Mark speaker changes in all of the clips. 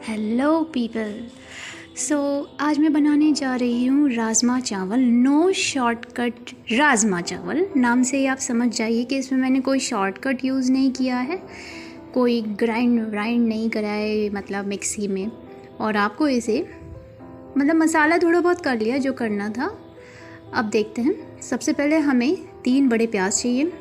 Speaker 1: Hello people. सो आज मैं बनाने जा रही हूँ राजमा चावल। नो शॉर्टकट राजमा चावल। नाम से ही आप समझ जाइए कि इसमें मैंने कोई शॉर्टकट यूज़ नहीं किया है, कोई ग्राइंड नहीं करा है मतलब मिक्सी में। और आपको इसे मतलब मसाला थोड़ा बहुत कर लिया जो करना था। अब देखते हैं। सबसे पहले हमें 3 बड़े प्याज चाहिए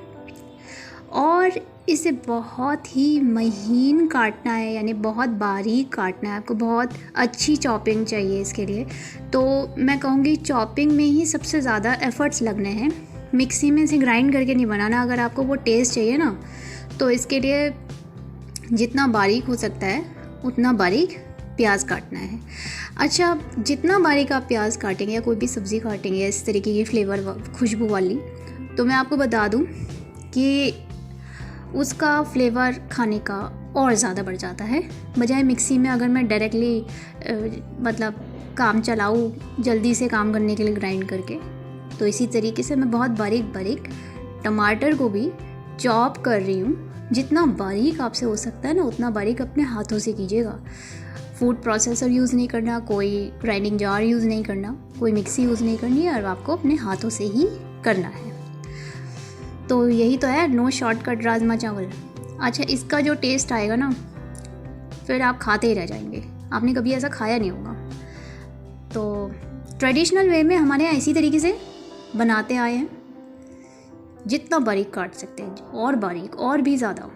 Speaker 1: और इसे बहुत ही महीन काटना है, यानी बहुत बारीक काटना है। आपको बहुत अच्छी चॉपिंग चाहिए इसके लिए। तो मैं कहूँगी चॉपिंग में ही सबसे ज़्यादा एफ़र्ट्स लगने हैं। मिक्सी में इसे ग्राइंड करके नहीं बनाना। अगर आपको वो टेस्ट चाहिए ना, तो इसके लिए जितना बारीक हो सकता है उतना बारीक प्याज काटना है। अच्छा, जितना बारीक आप प्याज काटेंगे या कोई भी सब्ज़ी काटेंगे इस तरीके की फ्लेवर खुशबू वाली, तो मैं आपको बता दूं कि उसका फ्लेवर खाने का और ज़्यादा बढ़ जाता है। बजाय मिक्सी में अगर मैं डायरेक्टली मतलब काम चलाऊँ जल्दी से काम करने के लिए ग्राइंड करके, तो इसी तरीके से मैं बहुत बारीक टमाटर को भी चॉप कर रही हूँ। जितना बारीक आपसे हो सकता है ना उतना बारीक अपने हाथों से कीजिएगा। फूड प्रोसेसर यूज़ नहीं करना, कोई ग्राइंडिंग जार यूज़ नहीं करना, कोई मिक्सी यूज़ नहीं करनी है, और आपको अपने हाथों से ही करना है। तो यही तो है नो शॉर्टकट राजमा चावल। अच्छा, इसका जो टेस्ट आएगा ना, फिर आप खाते ही रह जाएंगे। आपने कभी ऐसा खाया नहीं होगा। तो ट्रेडिशनल वे में हमारे यहाँ इसी तरीके से बनाते आए हैं। जितना बारीक काट सकते हैं और बारीक और भी ज़्यादा।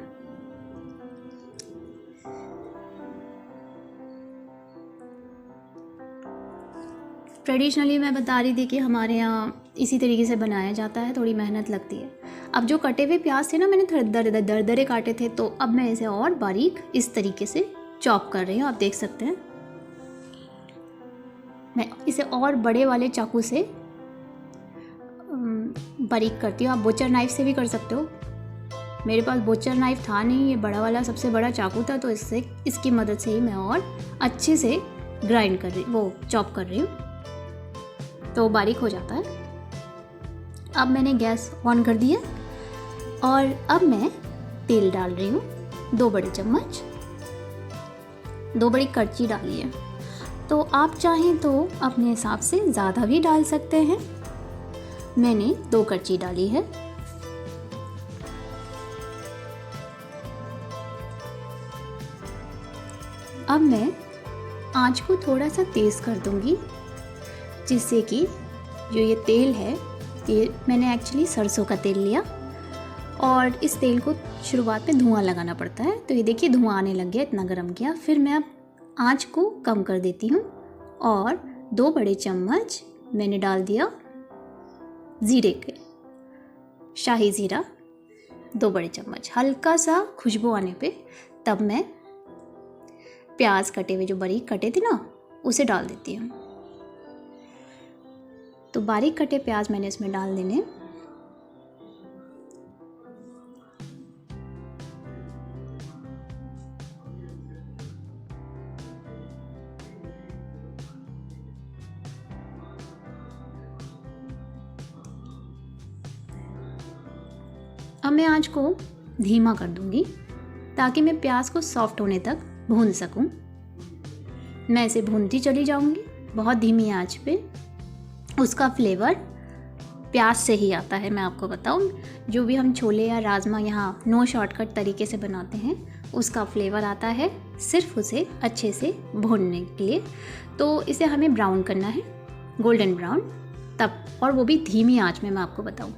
Speaker 1: ट्रेडिशनली मैं बता रही थी कि हमारे यहाँ इसी तरीके से बनाया जाता है, थोड़ी मेहनत लगती है। अब जो कटे हुए प्याज थे ना, मैंने दरदरे काटे थे, तो अब मैं इसे और बारीक इस तरीके से चॉप कर रही हूँ। आप देख सकते हैं मैं इसे और बड़े वाले चाकू से बारीक करती हूँ। आप बोचर नाइफ से भी कर सकते हो। मेरे पास बोचर नाइफ था नहीं, ये बड़ा वाला सबसे बड़ा चाकू था, तो इसकी मदद से ही मैं और अच्छे से ग्राइंड कर रही वो चॉप कर रही हूँ, तो बारीक हो जाता है। अब मैंने गैस ऑन कर दिया और अब मैं तेल डाल रही हूँ 2 बड़े चम्मच। 2 बड़ी कड़छी डाली है, तो आप चाहें तो अपने हिसाब से ज़्यादा भी डाल सकते हैं। मैंने 2 कड़छी डाली है। अब मैं आंच को थोड़ा सा तेज़ कर दूंगी, जिससे कि जो ये तेल है, ये मैंने एक्चुअली सरसों का तेल लिया, और इस तेल को शुरुआत में धुआं लगाना पड़ता है। तो ये देखिए धुआं आने लग गया, इतना गर्म किया। फिर मैं अब आंच को कम कर देती हूँ और 2 बड़े चम्मच मैंने डाल दिया ज़ीरे के, शाही ज़ीरा 2 बड़े चम्मच। हल्का सा खुशबू आने पे तब मैं प्याज कटे हुए जो बारीक कटे थे ना, उसे डाल देती हूँ। तो बारीक कटे प्याज मैंने इसमें डाल देने। अब मैं आंच को धीमा कर दूंगी ताकि मैं प्याज को सॉफ्ट होने तक भून सकूं। मैं इसे भूनती चली जाऊंगी बहुत धीमी आंच पे। उसका फ्लेवर प्याज से ही आता है। मैं आपको बताऊं, जो भी हम छोले या राजमा यहाँ नो शॉर्टकट तरीके से बनाते हैं, उसका फ्लेवर आता है सिर्फ उसे अच्छे से भूनने के लिए। तो इसे हमें ब्राउन करना है, गोल्डन ब्राउन, तब, और वो भी धीमी आंच में। मैं आपको बताऊं,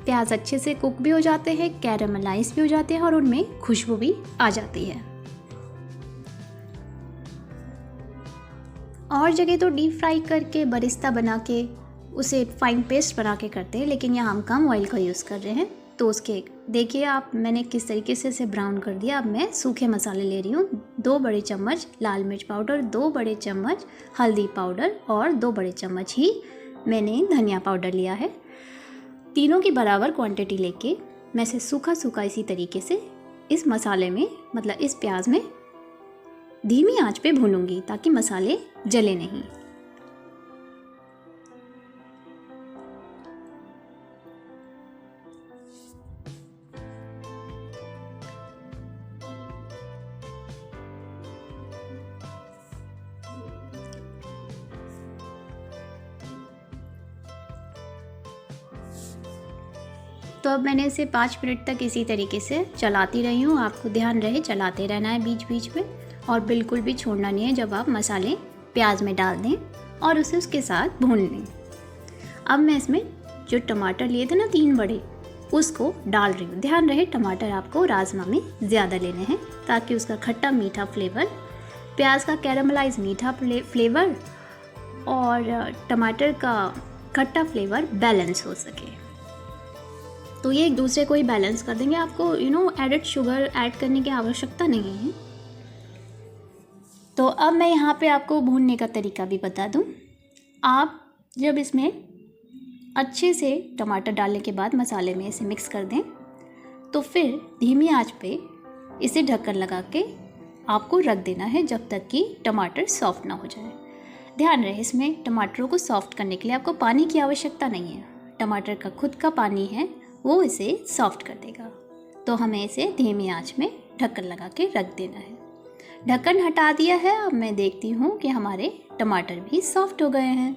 Speaker 1: प्याज अच्छे से कुक भी हो जाते हैं, कैरामलाइज भी हो जाते हैं, और उनमें खुशबू भी आ जाती है। और जगह तो डीप फ्राई करके बरिस्ता बना के उसे फाइन पेस्ट बना के करते हैं, लेकिन यहाँ हम कम ऑयल का यूज़ कर रहे हैं। तो उसके देखिए आप, मैंने किस तरीके से इसे ब्राउन कर दिया। अब मैं सूखे मसाले ले रही हूँ। 2 बड़े चम्मच लाल मिर्च पाउडर, 2 बड़े चम्मच हल्दी पाउडर, और 2 बड़े चम्मच ही मैंने धनिया पाउडर लिया है। तीनों की बराबर क्वांटिटी लेके मैं इसे सूखा इसी तरीके से इस मसाले में, मतलब इस प्याज में धीमी आंच पे भूनूंगी ताकि मसाले जले नहीं। तो अब मैंने इसे 5 मिनट तक इसी तरीके से चलाती रही हूँ। आपको ध्यान रहे चलाते रहना है बीच बीच में, और बिल्कुल भी छोड़ना नहीं है जब आप मसाले प्याज में डाल दें और उसे उसके साथ भून लें। अब मैं इसमें जो टमाटर लिए थे ना 3 बड़े, उसको डाल रही हूँ। ध्यान रहे टमाटर आपको राजमा में ज़्यादा लेने हैं ताकि उसका खट्टा मीठा फ्लेवर, प्याज का कैरामलाइज मीठा फ्लेवर और टमाटर का खट्टा फ्लेवर बैलेंस हो सके। तो ये एक दूसरे को ही बैलेंस कर देंगे। आपको एडेड शुगर ऐड करने की आवश्यकता नहीं है। तो अब मैं यहाँ पे आपको भूनने का तरीका भी बता दूँ। आप जब इसमें अच्छे से टमाटर डालने के बाद मसाले में इसे मिक्स कर दें, तो फिर धीमी आंच पे इसे ढक्कन लगा के आपको रख देना है जब तक कि टमाटर सॉफ्ट ना हो जाए। ध्यान रहे इसमें टमाटरों को सॉफ्ट करने के लिए आपको पानी की आवश्यकता नहीं है। टमाटर का खुद का पानी है, वो इसे सॉफ्ट कर देगा। तो हमें इसे धीमी आंच में ढक्कन लगा के रख देना है। ढक्कन हटा दिया है। अब मैं देखती हूँ कि हमारे टमाटर भी सॉफ्ट हो गए हैं।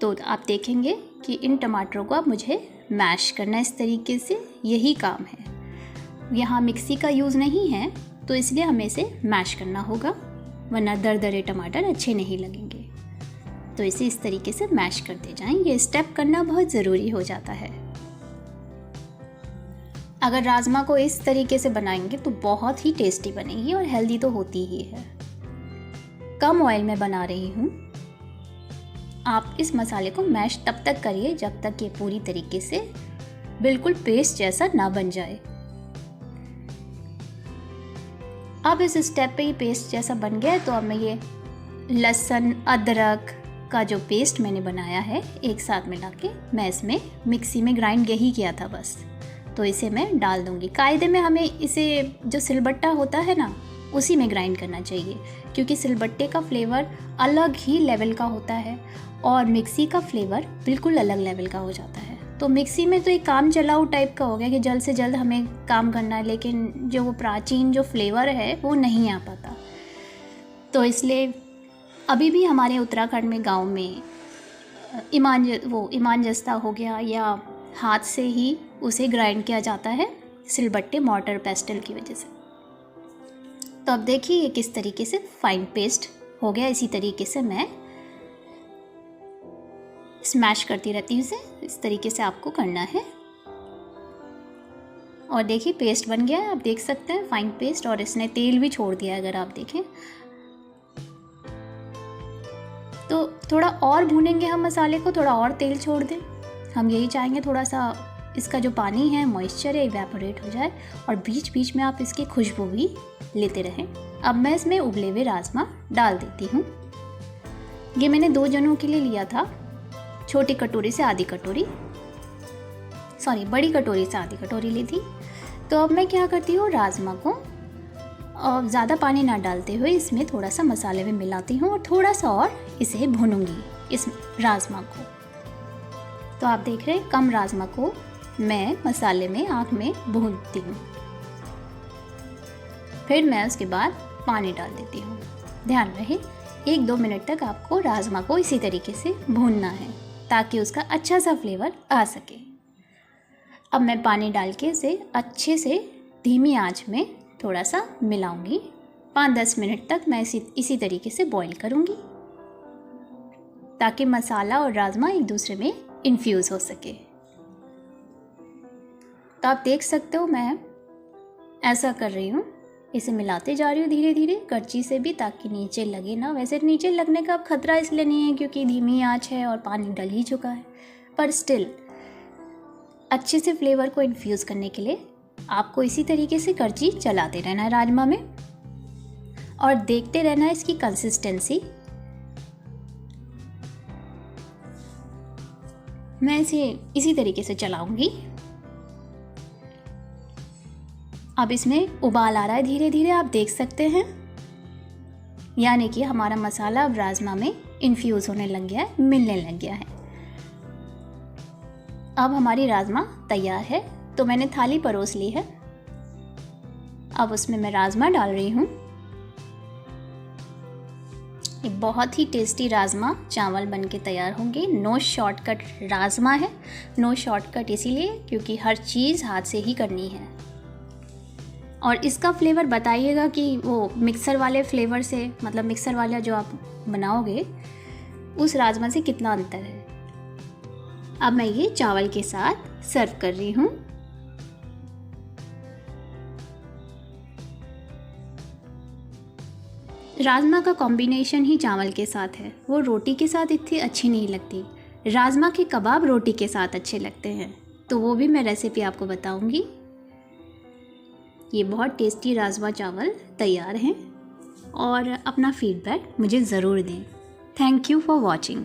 Speaker 1: तो आप देखेंगे कि इन टमाटरों को अब मुझे मैश करना है इस तरीके से, यही काम है। यहाँ मिक्सी का यूज़ नहीं है तो इसलिए हमें इसे मैश करना होगा, वरना दरदरे टमाटर अच्छे नहीं लगेंगे। तो इसे इस तरीके से मैश करते जाएं। ये स्टेप करना बहुत ज़रूरी हो जाता है। अगर राजमा को इस तरीके से बनाएंगे तो बहुत ही टेस्टी बनेगी और हेल्दी तो होती ही है। कम ऑयल में बना रही हूँ। आप इस मसाले को मैश तब तक करिए जब तक ये पूरी तरीके से बिल्कुल पेस्ट जैसा ना बन जाए। अब इस स्टेप पे ही पेस्ट जैसा बन गया है। तो अब मैं ये लहसुन अदरक का जो पेस्ट मैंने बनाया है एक साथ मिला के मैं इसमें मिक्सी में ग्राइंड यही किया था बस, तो इसे मैं डाल दूंगी। कायदे में हमें इसे जो सिलबट्टा होता है ना उसी में ग्राइंड करना चाहिए, क्योंकि सिलबट्टे का फ्लेवर अलग ही लेवल का होता है और मिक्सी का फ्लेवर बिल्कुल अलग लेवल का हो जाता है। तो मिक्सी में तो एक काम चलाऊ टाइप का हो गया कि जल्द से जल्द हमें काम करना है, लेकिन जो वो प्राचीन जो फ्लेवर है वो नहीं आ पाता। तो इसलिए अभी भी हमारे उत्तराखंड में गांव में इमानजस्ता हो गया या हाथ से ही उसे ग्राइंड किया जाता है सिलबट्टे मॉर्टर पेस्टल की वजह से। तो अब देखिए ये किस तरीके से फाइन पेस्ट हो गया। इसी तरीके से मैं स्मैश करती रहती हूँ इसे, इस तरीके से आपको करना है। और देखिए पेस्ट बन गया है, आप देख सकते हैं फाइन पेस्ट, और इसने तेल भी छोड़ दिया है। अगर आप देखें तो थोड़ा और भूनेंगे हम मसाले को, थोड़ा और तेल छोड़ दें। हम यही चाहेंगे थोड़ा सा इसका जो पानी है मॉइस्चर है इवेपोरेट हो जाए, और बीच बीच में आप इसकी खुशबू भी लेते रहें। अब मैं इसमें उबले हुए राजमा डाल देती हूँ। ये मैंने 2 जनों के लिए लिया था। छोटी कटोरी से आधी कटोरी, बड़ी कटोरी से आधी कटोरी ली थी। तो अब मैं क्या करती हूँ, राजमा को ज़्यादा पानी ना डालते हुए इसमें थोड़ा सा मसाले में मिलाती हूँ और थोड़ा सा और इसे भूनूंगी इस राजमा को। तो आप देख रहे हैं कम राजमा को मैं मसाले में आँख में भूनती हूँ। फिर मैं उसके बाद पानी डाल देती हूँ। ध्यान रहे 1-2 मिनट तक आपको राजमा को इसी तरीके से भूनना है ताकि उसका अच्छा सा फ्लेवर आ सके। अब मैं पानी डाल के इसे अच्छे से धीमी आंच में थोड़ा सा मिलाऊंगी। 5-10 मिनट तक मैं इसी तरीके से बॉईल करूंगी ताकि मसाला और राजमा एक दूसरे में इन्फ्यूज़ हो सके। तो आप देख सकते हो मैं ऐसा कर रही हूँ, इसे मिलाते जा रही हूँ धीरे धीरे करछी से भी, ताकि नीचे लगे ना। वैसे नीचे लगने का अब खतरा इसलिए नहीं है क्योंकि धीमी आंच है और पानी डल ही चुका है, पर स्टिल अच्छे से फ्लेवर को इन्फ्यूज़ करने के लिए आपको इसी तरीके से करछी चलाते रहना है राजमा में और देखते रहना है इसकी कंसिस्टेंसी। मैं इसे इसी तरीके से चलाऊंगी। अब इसमें उबाल आ रहा है धीरे धीरे, आप देख सकते हैं, यानी कि हमारा मसाला अब राजमा में इन्फ्यूज़ होने लग गया है, मिलने लग गया है। अब हमारी राजमा तैयार है। तो मैंने थाली परोस ली है। अब उसमें मैं राजमा डाल रही हूँ। ये बहुत ही टेस्टी राजमा चावल बन के तैयार होंगे। नो शॉर्टकट राजमा है। नो शॉर्टकट इसीलिए क्योंकि हर चीज़ हाथ से ही करनी है। और इसका फ्लेवर बताइएगा कि वो मिक्सर वाले फ्लेवर से, मतलब मिक्सर वाला जो आप बनाओगे उस राजमा से कितना अंतर है। अब मैं ये चावल के साथ सर्व कर रही हूँ। राजमा का कॉम्बिनेशन ही चावल के साथ है, वो रोटी के साथ इतनी अच्छी नहीं लगती। राजमा के कबाब रोटी के साथ अच्छे लगते हैं, तो वो भी मैं रेसिपी आपको बताऊंगी। ये बहुत टेस्टी राजमा चावल तैयार हैं और अपना फीडबैक मुझे ज़रूर दें। Thank you for watching.